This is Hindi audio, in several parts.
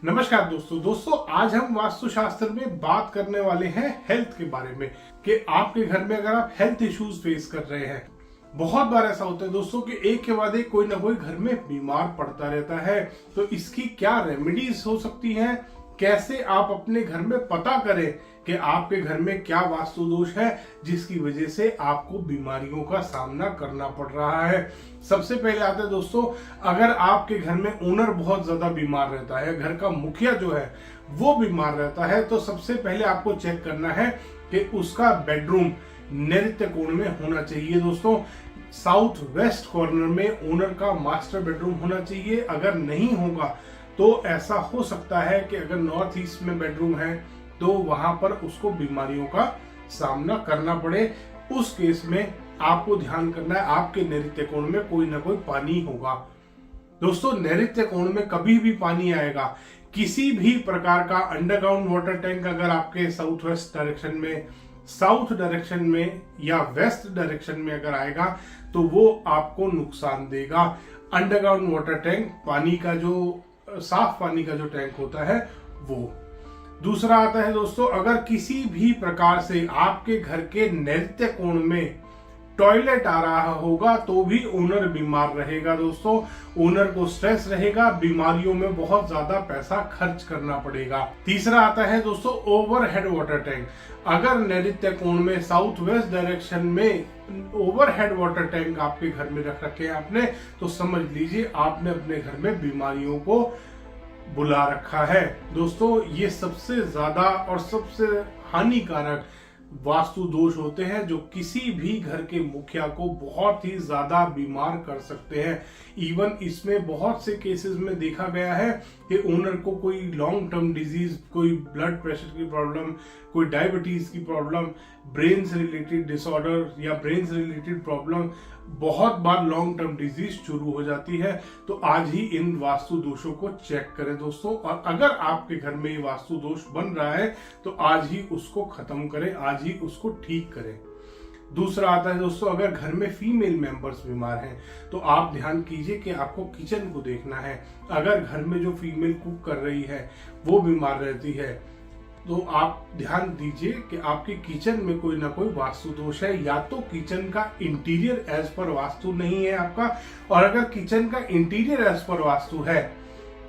नमस्कार दोस्तों आज हम वास्तुशास्त्र में बात करने वाले हैं हेल्थ के बारे में कि आपके घर में अगर आप हेल्थ इश्यूज फेस कर रहे हैं। बहुत बार ऐसा होता है दोस्तों कि एक के बाद एक कोई ना कोई घर में बीमार पड़ता रहता है। तो इसकी क्या रेमेडीज हो सकती हैं, कैसे आप अपने घर में पता करें कि आपके घर में क्या वास्तु दोष है जिसकी वजह से आपको बीमारियों का सामना करना पड़ रहा है। सबसे पहले आता है दोस्तों, अगर आपके घर में ओनर बहुत ज्यादा बीमार रहता है, घर का मुखिया जो है वो बीमार रहता है, तो सबसे पहले आपको चेक करना है कि उसका बेडरूम नैऋत्य कोण में होना चाहिए। दोस्तों, साउथ वेस्ट कॉर्नर में ओनर का मास्टर बेडरूम होना चाहिए। अगर नहीं होगा तो ऐसा हो सकता है कि अगर नॉर्थ ईस्ट में बेडरूम है तो वहां पर उसको बीमारियों का सामना करना पड़े। उस केस में आपको ध्यान करना है आपके नैऋत्य कोण में कोई ना कोई पानी होगा। दोस्तों, नैऋत्य कोण में कभी भी पानी आएगा, किसी भी प्रकार का अंडरग्राउंड वाटर टैंक अगर आपके साउथ वेस्ट डायरेक्शन में, साउथ डायरेक्शन में या वेस्ट डायरेक्शन में अगर आएगा तो वो आपको नुकसान देगा। अंडरग्राउंड वाटर टैंक, पानी का जो साफ पानी का जो टैंक होता है वो। दूसरा आता है दोस्तों, अगर किसी भी प्रकार से आपके घर के नैऋत्य कोण में टॉयलेट आ रहा होगा तो भी ओनर बीमार रहेगा। दोस्तों, ओनर को स्ट्रेस रहेगा, बीमारियों में बहुत ज्यादा पैसा खर्च करना पड़ेगा। तीसरा आता है दोस्तों ओवरहेड वाटर टैंक। अगर नैऋत्य कोण में साउथ वेस्ट डायरेक्शन में ओवरहेड वाटर टैंक आपके घर में रख रखे हैं आपने, तो समझ लीजिए आपने अपने घर में बीमारियों को बुला रखा है। दोस्तों, ये सबसे ज्यादा और सबसे हानिकारक वास्तु दोष होते हैं जो किसी भी घर के मुखिया को बहुत ही ज्यादा बीमार कर सकते हैं। इवन इसमें बहुत से केसेस में देखा गया है कि ओनर को कोई लॉन्ग टर्म डिजीज, कोई ब्लड प्रेशर की प्रॉब्लम, कोई डायबिटीज की प्रॉब्लम, ब्रेन से रिलेटेड डिसऑर्डर या ब्रेन से रिलेटेड प्रॉब्लम, बहुत बार लॉन्ग टर्म डिजीज शुरू हो जाती है। तो आज ही इन वास्तु दोषों को चेक करें दोस्तों, और अगर आपके घर में ये वास्तु दोष बन रहा है तो आज ही उसको खत्म करें, आज ही उसको ठीक करें। दूसरा आता है दोस्तों, अगर घर में फीमेल मेंबर्स बीमार हैं तो आप ध्यान कीजिए कि आपको किचन को देखना है। अगर घर में जो फीमेल कुक कर रही है वो बीमार रहती है तो आप ध्यान दीजिए कि आपके किचन में कोई ना कोई वास्तु दोष है। या तो किचन का इंटीरियर एज पर वास्तु नहीं है आपका, और अगर किचन का इंटीरियर एज पर वास्तु है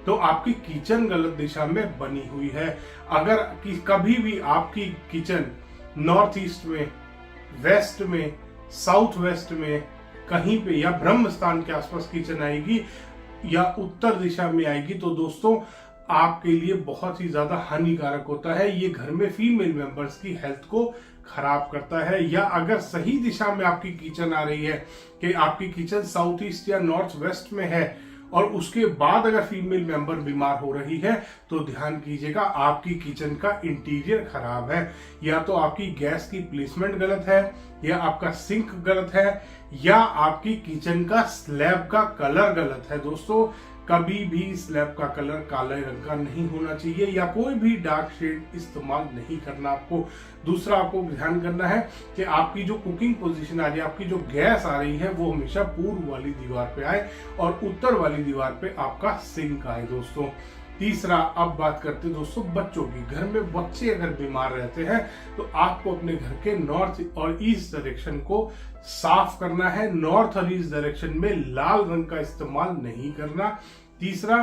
तो आपकी किचन गलत दिशा में बनी हुई है। अगर कभी भी आपकी किचन नॉर्थ ईस्ट में, वेस्ट में, साउथ वेस्ट में कहीं पे या ब्रह्म स्थान के आसपास किचन आएगी या उत्तर दिशा में आएगी तो दोस्तों आपके लिए बहुत ही ज्यादा हानिकारक होता है। ये घर में फीमेल मेंबर्स की हेल्थ को खराब करता है। या अगर सही दिशा में आपकी किचन आ रही है कि आपकी किचन साउथ ईस्ट या नॉर्थ वेस्ट में है और उसके बाद अगर फीमेल मेंबर बीमार हो रही है तो ध्यान कीजिएगा आपकी किचन का इंटीरियर खराब है। या तो आपकी गैस की प्लेसमेंट गलत है, या आपका सिंक गलत है, या आपकी किचन का स्लैब का कलर गलत है। दोस्तों, कभी भी स्लैब का कलर काले रंग का नहीं होना चाहिए या कोई भी डार्क शेड इस्तेमाल नहीं करना आपको। दूसरा आपको ध्यान करना है कि आपकी जो कुकिंग पोजीशन आ रही है, आपकी जो गैस आ रही है वो हमेशा पूर्व वाली दीवार पे आए और उत्तर वाली दीवार पे आपका सिंक आए। दोस्तों, तीसरा अब बात करते हैं दोस्तों बच्चों की। घर में बच्चे अगर बीमार रहते हैं तो आपको अपने घर के नॉर्थ और ईस्ट डायरेक्शन को साफ करना है। नॉर्थ और ईस्ट डायरेक्शन में लाल रंग का इस्तेमाल नहीं करना। तीसरा,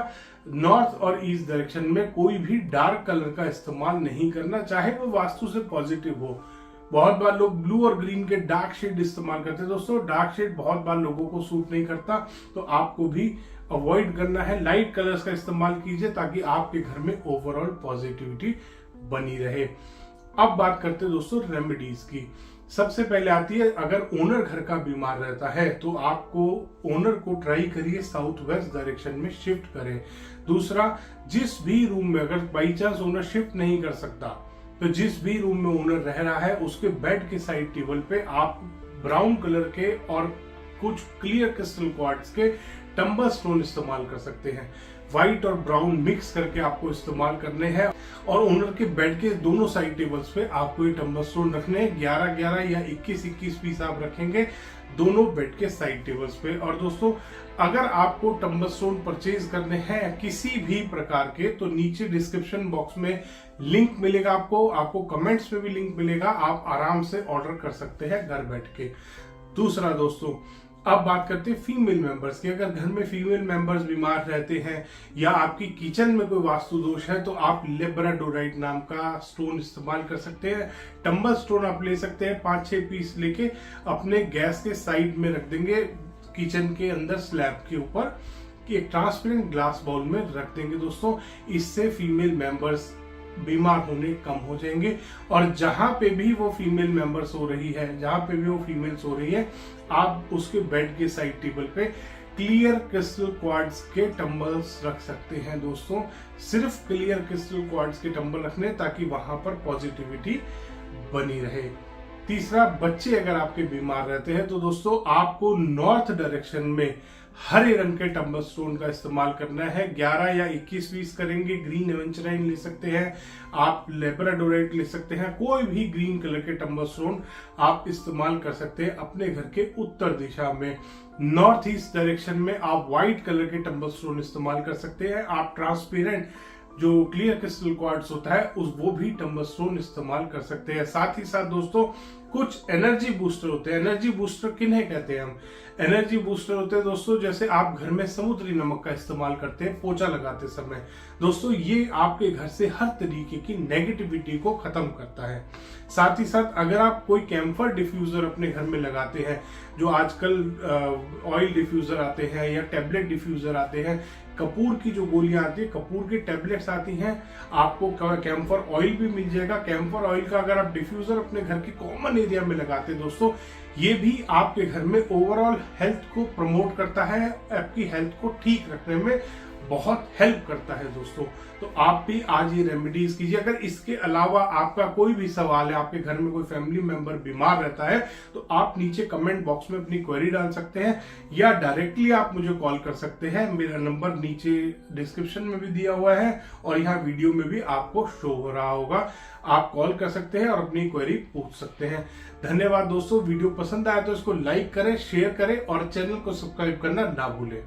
नॉर्थ और ईस्ट डायरेक्शन में कोई भी डार्क कलर का इस्तेमाल नहीं करना, चाहे वो वास्तु से पॉजिटिव हो। बहुत बार लोग ब्लू और ग्रीन के डार्क शेड इस्तेमाल करते हैं। दोस्तों, डार्क शेड बहुत बार लोगों को सूट नहीं करता, तो आपको भी अवॉइड करना है। लाइट कलर्स का इस्तेमाल कीजिए ताकि आपके घर में ओवरऑल पॉजिटिविटी बनी रहे। अब बात करते हैं दोस्तों रेमेडीज की। सबसे पहले आती है, अगर ओनर घर का बीमार रहता है तो आपको ओनर को ट्राई करिए साउथ वेस्ट डायरेक्शन में शिफ्ट करें। दूसरा, जिस भी रूम में अगर बाई चांस ओनर शिफ्ट नहीं कर सकता तो जिस भी रूम में ओनर रह रहा है उसके बेड के साइड टेबल पे आप ब्राउन कलर के और कुछ क्लियर क्रिस्टल क्वार्ट्ज के टंबल स्टोन इस्तेमाल कर सकते हैं। व्हाइट और ब्राउन मिक्स करके आपको इस्तेमाल करने हैं और ओनर के बेड के दोनों साइड टेबल्स पे आपको ये टंबल स्टोन रखने हैं। 11-11 या 21-21 पीस आप रखेंगे। दोनों बेड के साइड टेबल्स पे। और दोस्तों अगर आपको टंबल स्टोन परचेज करने हैं किसी भी प्रकार के, तो नीचे डिस्क्रिप्शन बॉक्स में लिंक मिलेगा, आपको कमेंट्स में भी लिंक मिलेगा, आप आराम से ऑर्डर कर सकते हैं घर बैठ के। दूसरा दोस्तों, अब बात करते हैं फीमेल मेंबर्स की। अगर घर में फीमेल मेंबर्स बीमार रहते हैं या आपकी किचन में कोई वास्तु दोष है, तो आप लेब्राडोराइट नाम का स्टोन इस्तेमाल कर सकते हैं। टंबल स्टोन आप ले सकते हैं 5-6 पीस लेके अपने गैस के साइड में रख देंगे, किचन के अंदर स्लैब के ऊपर कि एक ट्रांसपेरेंट ग्लास बाउल में रख देंगे दोस्तों। इससे फीमेल मेंबर्स बीमार होने कम हो जाएंगे। और जहां पे भी वो फीमेल मेंबर सो रही है, जहां पे भी वो फीमेल सो रही है, आप उसके बेड के साइड टेबल पे क्लियर क्रिस्टल क्वार्ट्ज के टंबल्स रख सकते हैं दोस्तों। सिर्फ क्लियर क्रिस्टल क्वार्ट्ज के टंबल रखने, ताकि वहां पर पॉजिटिविटी बनी रहे। तीसरा, बच्चे अगर आपके बीमार रहते हैं, तो दोस्तों आपको नॉर्थ डायरेक्शन में हरे रंग के टंबल स्टोन का इस्तेमाल करना है। 11 या 21 पीस करेंगे। ग्रीन एवेंचराइन ले सकते हैं, आप लेब्राडोराइट ले सकते हैं, कोई भी ग्रीन कलर के टंबल स्टोन आप इस्तेमाल कर सकते हैं अपने घर के उत्तर दिशा में। नॉर्थ ईस्ट डायरेक्शन में आप व्हाइट कलर के टंबल स्टोन इस्तेमाल कर सकते हैं। आप ट्रांसपेरेंट जो क्लियर क्रिस्टल क्वार्ट्ज होता है वो भी टंबल स्टोन इस्तेमाल कर सकते हैं। साथ ही साथ दोस्तों कुछ एनर्जी बूस्टर होते हैं। एनर्जी बूस्टर किन्हें कहते हैं हम? एनर्जी बूस्टर होते हैं दोस्तों, जैसे आप घर में समुद्री नमक का इस्तेमाल करते हैं पोछा लगाते समय। दोस्तों ये आपके घर से हर तरीके की नेगेटिविटी को खत्म करता है। साथ ही साथ अगर आप कोई कैम्फर डिफ्यूजर अपने घर में लगाते हैं, जो आजकल ऑयल डिफ्यूजर आते हैं या टैबलेट डिफ्यूजर आते हैं, कपूर की जो गोलियां आती है, कपूर की टैबलेट्स आती हैं, आपको कैम्फर ऑयल भी मिल जाएगा। कैम्फर ऑयल का अगर आप डिफ्यूजर अपने घर के कॉमन एरिया में लगाते हैं दोस्तों, ये भी आपके घर में ओवरऑल हेल्थ को प्रमोट करता है, आपकी हेल्थ को ठीक रखने में बहुत हेल्प करता है दोस्तों। तो आप भी आज ये रेमेडीज कीजिए। अगर इसके अलावा आपका कोई भी सवाल है, आपके घर में कोई फैमिली मेंबर बीमार रहता है, तो आप नीचे कमेंट बॉक्स में अपनी क्वेरी डाल सकते हैं या डायरेक्टली आप मुझे कॉल कर सकते हैं। मेरा नंबर नीचे डिस्क्रिप्शन में भी दिया हुआ है और यहाँ वीडियो में भी आपको शो हो रहा होगा। आप कॉल कर सकते हैं और अपनी क्वेरी पूछ सकते हैं। धन्यवाद दोस्तों। वीडियो पसंद आया तो इसको लाइक करें, शेयर करें और चैनल को सब्सक्राइब करना ना भूलें।